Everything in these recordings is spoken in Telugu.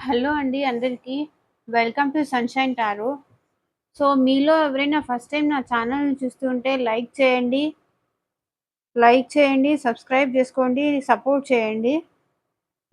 హలో అండి అందరికీ. Welcome to sunshine tarot. So, మీలో ఎవరైనా ఫస్ట్ టైమ్ నా ఛానల్‌ని చూస్తుంటే లైక్ చేయండి, సబ్స్క్రైబ్ చేసుకోండి, సపోర్ట్ చేయండి.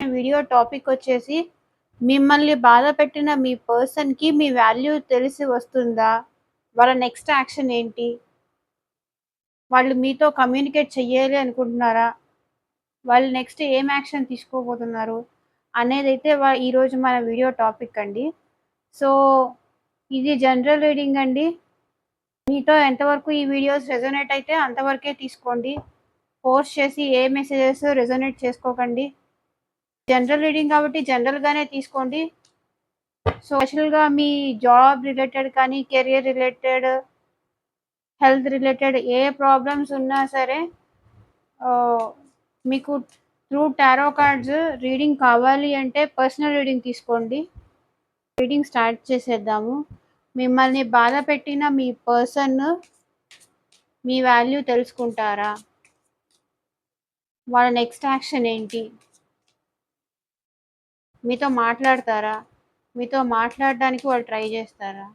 వీడియో టాపిక్ వచ్చేసి మిమ్మల్ని బాధపెట్టిన మీ పర్సన్‌కి మీ వాల్యూ తెలిసి వస్తుందా? వాళ్ళ నెక్స్ట్ యాక్షన్ ఏంటి? వాళ్ళు మీతో కమ్యూనికేట్ చెయ్యాలి అనుకుంటున్నారా? వాళ్ళు నెక్స్ట్ ఏం యాక్షన్ తీసుకోబోతున్నారు? అనేదైతే ఈరోజు మన వీడియో టాపిక్ అండి. సో, ఇది జనరల్ రీడింగ్ అండి. మీతో ఎంతవరకు ఈ వీడియోస్ రెజొనేట్ అయితే అంతవరకే తీసుకోండి. ఫోర్స్ చేసి ఏ మెసేజెస్ రెజొనేట్ చేసుకోకండి. జనరల్ రీడింగ్ కాబట్టి జనరల్‌గానే తీసుకోండి. సో, స్పెషల్‌గా మీ జాబ్ రిలేటెడ్ కానీ, కెరియర్ రిలేటెడ్, హెల్త్ రిలేటెడ్ ఏ ప్రాబ్లమ్స్ ఉన్నా సరే ఆహ్, మీకు త్రూ టారో కార్డ్స్ రీడింగ్ కావాలి అంటే పర్సనల్ రీడింగ్ తీసుకోండి. రీడింగ్ స్టార్ట్ చేసేద్దాము. మిమ్మల్ని బాధపెట్టిన మీ పర్సన్ మీ వాల్యూ తెలుసుకుంటారా? వాళ్ళ నెక్స్ట్ యాక్షన్ ఏంటి? మీతో మాట్లాడతారా? మీతో మాట్లాడడానికి వాళ్ళు ట్రై చేస్తారా?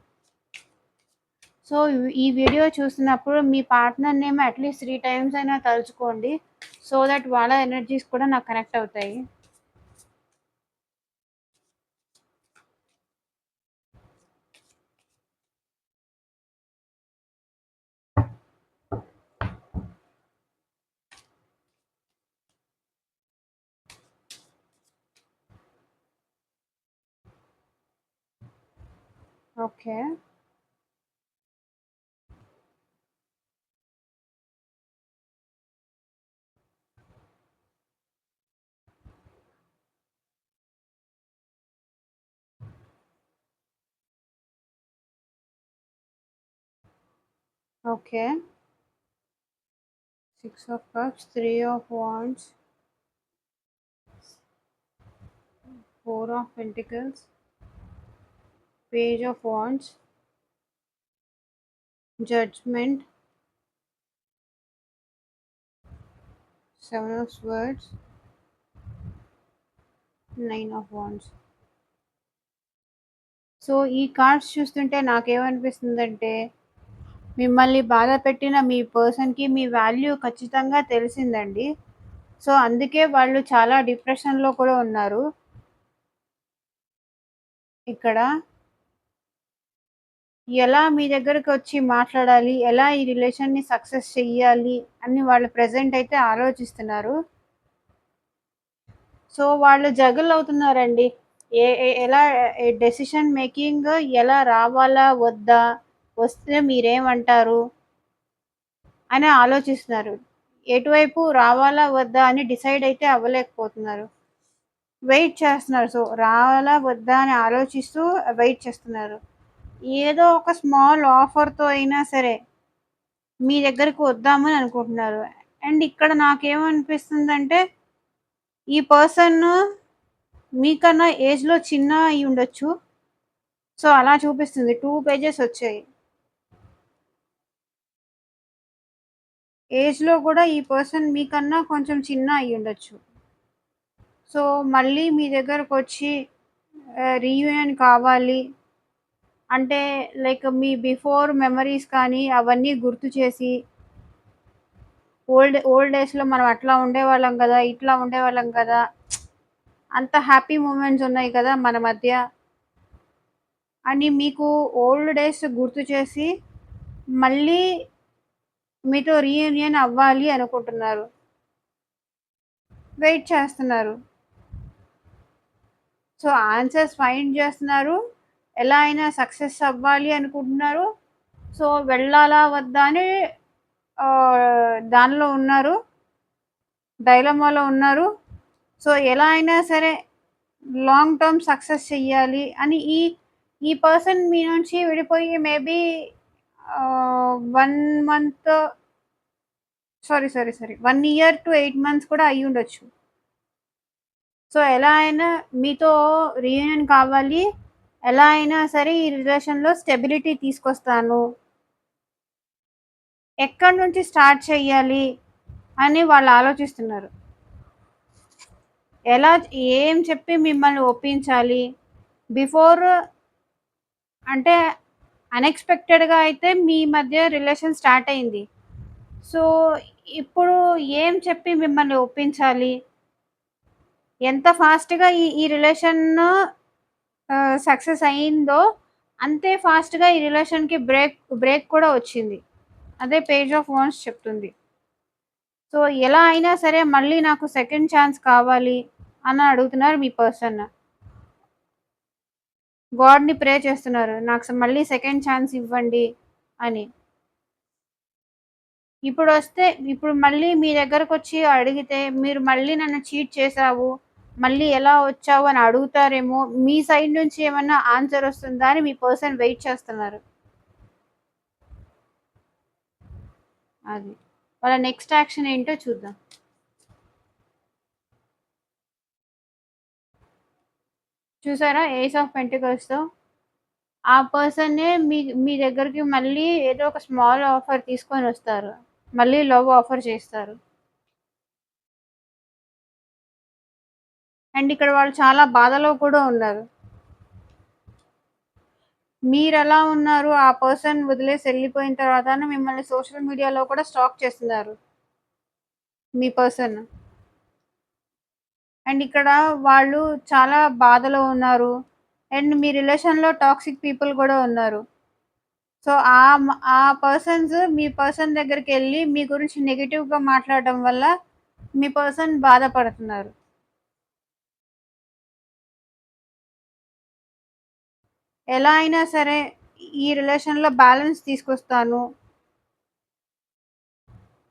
సో, ఈ వీడియో చూస్తున్నప్పుడు మీ పార్ట్నర్ నేమ్ అట్లీస్ట్ 3 టైమ్స్ అయినా తలుచుకోండి. సో దట్ వాళ్ళ ఎనర్జీస్ కూడా నాకు కనెక్ట్ అవుతాయి. Okay. Okay. 6 of cups, 3 of wands, 4 of pentacles, page of wands, judgement, 7 of swords, 9 of wands. So, ఈ కార్డ్స్ చూస్తుంటే నాకేమనిపిస్తుందంటే, మిమ్మల్ని బాధపెట్టిన మీ పర్సన్‌కి మీ వాల్యూ ఖచ్చితంగా తెలిసిందండి. సో, అందుకే వాళ్ళు చాలా డిప్రెషన్‌లో కూడా ఉన్నారు. ఇక్కడ ఎలా మీ దగ్గరకొచ్చి మాట్లాడాలి, ఎలా ఈ రిలేషన్‌ని సక్సెస్ చెయ్యాలి అని వాళ్ళు ప్రెజెంట్ అయితే ఆలోచిస్తున్నారు. సో, వాళ్ళు జగల్ అవుతున్నారండి. ఎ ఎ ఎలా డెసిషన్ మేకింగ్ ఎలా రావాలా? వద్దా? వస్తే మీరేమంటారు? అని ఆలోచిస్తున్నారు. ఎటువైపు రావాలా? వద్దా? అని డిసైడ్ అయితే అవ్వలేకపోతున్నారు. వెయిట్ చేస్తున్నారు. సో, రావాలా? వద్దా? అని ఆలోచిస్తూ వెయిట్ చేస్తున్నారు. ఏదో ఒక స్మాల్ ఆఫర్‌తో అయినా సరే మీ దగ్గరికి వద్దామని అనుకుంటున్నారు. అండ్ ఇక్కడ నాకేమనిపిస్తుందంటే, ఈ పర్సన్ మీకన్నా ఏజ్‌లో చిన్న అయ్యుండొచ్చు. సో, అలా చూపిస్తుంది. 2 పేజెస్ వచ్చాయి. ఏజ్‌లో కూడా ఈ పర్సన్ మీకన్నా కొంచెం చిన్న అయ్యుండొచ్చు. సో, మళ్ళీ మీ దగ్గరకొచ్చి రీయూనియన్ కావాలి అంటే లైక్ మీ బిఫోర్ మెమరీస్ కానీ అవన్నీ గుర్తు చేసి ఓల్డ్ ఓల్డ్ డేస్‌లో మనం అట్లా ఉండేవాళ్ళం గదా! ఇట్లా ఉండేవాళ్ళం గదా! అంత హ్యాపీ మూమెంట్స్ ఉన్నాయి కదా మన మధ్య అని మీకు ఓల్డ్ డేస్ గుర్తు చేసి మళ్ళీ మీతో రీయూనియన్ అవ్వాలి అనుకుంటున్నారు. వెయిట్ చేస్తున్నారు. సో, ఆన్సర్స్ ఫైండ్ చేస్తున్నారు. ఎలా అయినా సక్సెస్ అవ్వాలి అనుకుంటున్నారు. సో, వెళ్ళాలా? వద్దా? అని దానిలో ఉన్నారు. డైలమాలో ఉన్నారు. సో, ఎలా అయినా సరే లాంగ్ టర్మ్ సక్సెస్ చెయ్యాలి అని ఈ పర్సన్ మీ నుంచి విడిపోయి maybe 1 month 1 year to 8 months కూడా అయ్యుండొచ్చు. సో, ఎలా అయినా మీతో రీయూనియన్ కావాలి. ఎలా అయినా సరే ఈ రిలేషన్‌లో స్టెబిలిటీ తీసుకొస్తాను. ఎక్కడి నుంచి స్టార్ట్ చెయ్యాలి అని వాళ్ళు ఆలోచిస్తున్నారు. ఎలా ఏం చెప్పి మిమ్మల్ని ఒప్పించాలి? బిఫోర్ అంటే అన్‌ఎక్స్‌పెక్టెడ్‌గా అయితే మీ మధ్య రిలేషన్ స్టార్ట్ అయింది. సో, ఇప్పుడు ఏం చెప్పి మిమ్మల్ని ఒప్పించాలి? ఎంత ఫాస్ట్‌గా ఈ రిలేషన్ సక్సెస్ అయిందో, అంతే ఫాస్ట్‌గా ఈ రిలేషన్‌కి బ్రేక్ కూడా వచ్చింది. అదే పేజ్ ఆఫ్ వాన్స్ చెప్తుంది. సో, ఎలా అయినా సరే మళ్ళీ నాకు సెకండ్ ఛాన్స్ కావాలి అని అడుగుతున్నారు మీ పర్సన్. గాడ్‌ని ప్రే చేస్తున్నారు. నాకు మళ్ళీ సెకండ్ ఛాన్స్ ఇవ్వండి అని. ఇప్పుడు మళ్ళీ మీ దగ్గరకొచ్చి అడిగితే, మీరు మళ్ళీ నన్ను చీట్ చేశావు, మళ్ళీ ఎలా వచ్చావు అని అడుగుతారేమో, మీ సైడ్ నుంచి ఏమన్నా ఆన్సర్ వస్తుందా అని మీ పర్సన్ వెయిట్ చేస్తున్నారు. అది. వాళ్ళ నెక్స్ట్ యాక్షన్ ఏంటో చూద్దాం. చూసారా ఏస్ ఆఫ్ పెంటికల్స్‌తో ఆ పర్సనే మీ దగ్గరికి మళ్ళీ ఏదో ఒక స్మాల్ ఆఫర్ తీసుకొనొస్తారు. మళ్ళీ లవ్ ఆఫర్ చేస్తారు. అండ్ ఇక్కడ వాళ్ళు చాలా బాధలో కూడా ఉన్నారు. మీరెలా ఉన్నారు, ఆ పర్సన్ వదిలేసి ఎళ్ళిపోయిన తర్వాతన మిమ్మల్ని సోషల్ మీడియాలో కూడా స్టాక్ చేస్తున్నారు మీ పర్సన్. అండ్ ఇక్కడ వాళ్ళు చాలా బాధలో ఉన్నారు. అండ్ మీ రిలేషన్‌లో టాక్సిక్ పీపుల్ గూడా ఉన్నారు. సో, ఆ పర్సన్స్ మీ పర్సన్ దగ్గరికెళ్ళి మీ గురించి నెగెటివ్‌గా మాట్లాడడం వల్ల మీ పర్సన్ బాధపడుతున్నారు. ఎలా అయినా సరే ఈ రిలేషన్‌లో బ్యాలెన్స్ తీసుకొస్తాను.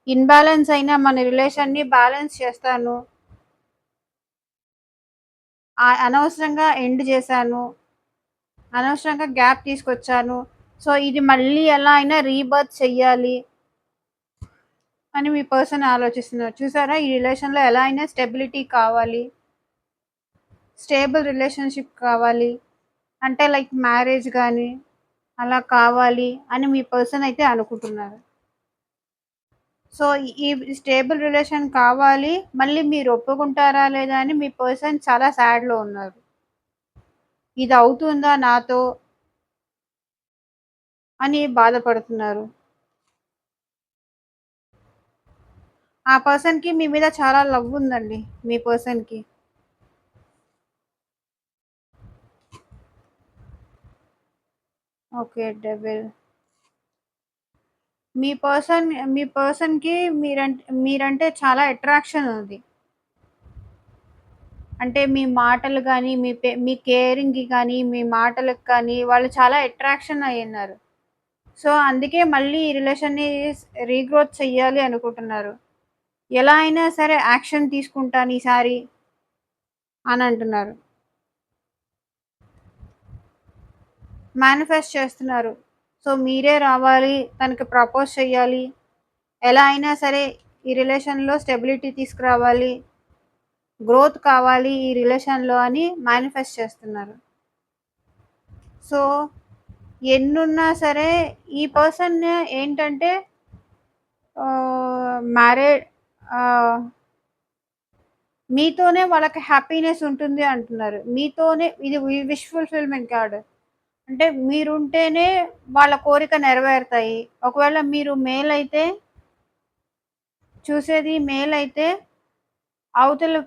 ఇన్‌బాలన్స్ అయిన మన రిలేషన్‌ని బ్యాలెన్స్ చేస్తాను. అనవసరంగా ఎండ్ చేశాను. అనవసరంగా గ్యాప్ తీసుకొచ్చాను. సో, ఇది మళ్ళీ ఎలా అయినా రీబర్త్ చెయ్యాలి అని మీ పర్సన్ ఆలోచిస్తున్నారు. చూసారా? ఈ రిలేషన్‌లో ఎలా అయినా స్టెబిలిటీ కావాలి. స్టేబుల్ రిలేషన్‌షిప్ కావాలి. అంటే లైక్ మ్యారేజ్ గాని అలా కావాలి అని మీ పర్సన్ అయితే అనుకుంటున్నారు. సో, ఈ స్టేబుల్ రిలేషన్ కావాలి. మళ్ళీ మీరు ఒప్పుకుంటారా లేదా అని మీ పర్సన్ చాలా సాడ్‌లో ఉన్నారు. ఇది అవుతుందా నాతో అని బాధపడుతున్నారు. ఆ పర్సన్‌కి మీ మీద చాలా లవ్ ఉందండి. మీ పర్సన్‌కి. ఓకే. డెవిల్. మీ పర్సన్‌కి మీరంటే చాలా అట్రాక్షన్ ఉంది. అంటే మీ మాటలు గాని, మీ కేరింగ్‌కి కానీ, మీ మాటలకు కానీ వాళ్ళు చాలా అట్రాక్షన్ అయ్యున్నారు. సో, అందుకే మళ్ళీ ఈ రిలేషన్‌ని రీగ్రోత్ చెయ్యాలి అనుకుంటున్నారు. ఎలా అయినా సరే యాక్షన్ తీసుకుంటాను ఈసారి అని అంటున్నారు. మేనిఫెస్ట్ చేస్తున్నారు. సో, మీరే రావాలి, తనకి ప్రపోజ్ చెయ్యాలి. ఎలా అయినా సరే ఈ రిలేషన్‌లో స్టెబిలిటీ తీసుకురావాలి. గ్రోత్ కావాలి ఈ రిలేషన్‌లో అని మేనిఫెస్ట్ చేస్తున్నారు. సో, ఎన్నున్నా సరే ఈ పర్సన్ ఏంటంటే మ్యారేడ్ ఆహ్, మీతోనే వాళ్ళకి హ్యాపీనెస్ ఉంటుంది అంటున్నారు. మీతోనే ఇది విష్ ఫుల్‌ఫిల్‌మెంట్ కార్డ్. అంటే మీరుంటేనే వాళ్ళ కోరిక నెరవేరుతాయి. ఒకవేళ మీరు మేల్ అయితే చూసేది మేల్ అయితే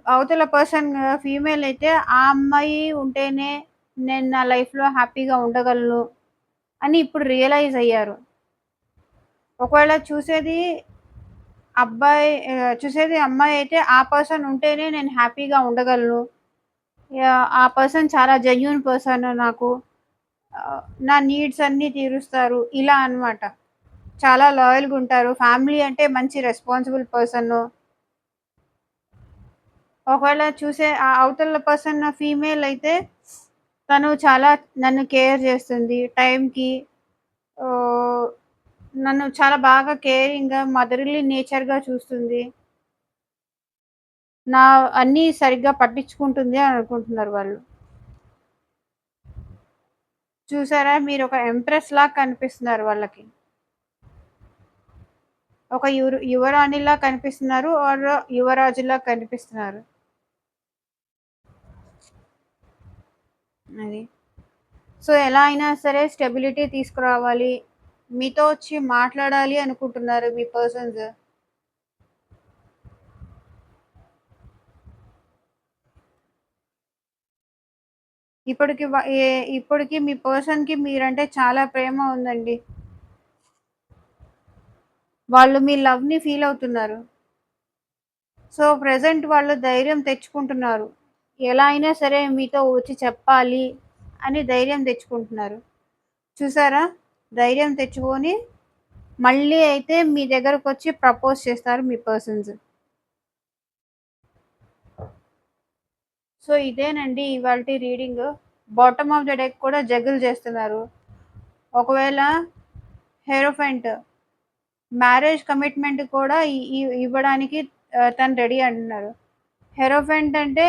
అవతల పర్సన్ ఫీమేల్ అయితే ఆ అమ్మాయి ఉంటేనే నేను నా లైఫ్‌లో హ్యాపీగా ఉండగలను అని ఇప్పుడు రియలైజ్ అయ్యారు. ఒకవేళ చూసేది అమ్మాయి అయితే ఆ పర్సన్ ఉంటేనే నేను హ్యాపీగా ఉండగలను. ఆ పర్సన్ చాలా జెన్యూన్ పర్సన్ నాకు. నా నీడ్స్ అన్నీ తీరుస్తారు. ఇలా అన్నమాట. చాలా లాయల్‌గా ఉంటారు. ఫ్యామిలీ అంటే మంచి రెస్పాన్సిబుల్ పర్సను. ఒకవేళ అవతల పర్సన్ ఫీమేల్ అయితే తను చాలా నన్ను కేర్ చేస్తుంది. టైంకి ఆహ్, నన్ను చాలా బాగా కేరింగ్‌గా, మదర్‌లీ నేచర్‌గా చూస్తుంది. నా అన్నీ సరిగ్గా పట్టించుకుంటుంది అని అనుకుంటున్నారు వాళ్ళు. చూసారా? మీరొక ఎంప్రెస్‌లా కనిపిస్తున్నారు వాళ్ళకి. ఒక యువరాణిలా కనిపిస్తున్నారు. ఆర్ యువరాజులా కనిపిస్తున్నారు. అది. సో, ఎలా అయినా సరే స్టెబిలిటీ తీసుకురావాలి. మీతో వచ్చి మాట్లాడాలి అనుకుంటున్నారు మీ పర్సన్స్. ఇప్పటికి వ ఏ ఇప్పటికి మీ పర్సన్‌కి మీరంటే చాలా ప్రేమ ఉందండి. వాళ్ళు మీ లవ్‌ని ఫీల్ అవుతున్నారు. సో, ప్రెజెంట్ వాళ్ళు ధైర్యం తెచ్చుకుంటున్నారు. ఎలా అయినా సరే మీతో వచ్చి చెప్పాలి అని ధైర్యం తెచ్చుకుంటున్నారు. చూసారా? ధైర్యం తెచ్చుకొని మళ్ళీ అయితే మీ దగ్గరకొచ్చి ప్రపోజ్ చేస్తారు మీ పర్సన్స్. సో, ఇదేనండి ఇవాల్టి reading. Bottom of the deck కూడా జగుల్ చేస్తున్నారు. ఒకవేళ హెరోఫెంట్ మ్యారేజ్ కమిట్మెంట్ కూడా ఇవ్వడానికి తను రెడీ అంటున్నారు. హెరోఫెంట్ అంటే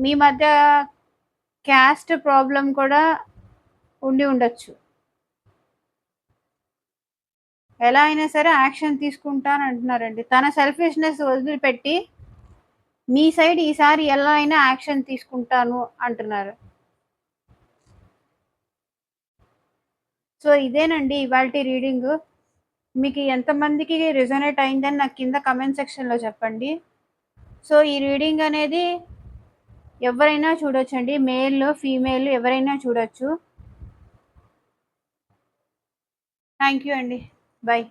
మీ మధ్య క్యాస్ట్ ప్రాబ్లమ్ కూడా ఉండి ఉండొచ్చు. ఎలా అయినా సరే యాక్షన్ తీసుకుంటానంటున్నారండి. తన సెల్ఫిష్‌నెస్ వదిలిపెట్టి మీ సైడ్ ఈసారి ఎలా అయినా యాక్షన్ తీసుకుంటాను అంటున్నారు. సో, ఇదేనండి ఇవాల్టి రీడింగు. మీకు ఎంతమందికి రెసొనేట్ అయిందని నాకు కింద కామెంట్ సెక్షన్‌లో చెప్పండి. సో, ఈ రీడింగ్ అనేది ఎవరైనా చూడొచ్చండి. మేల్, ఫీమేల్ ఎవరైనా చూడొచ్చు. థాంక్ యూ అండి. బై.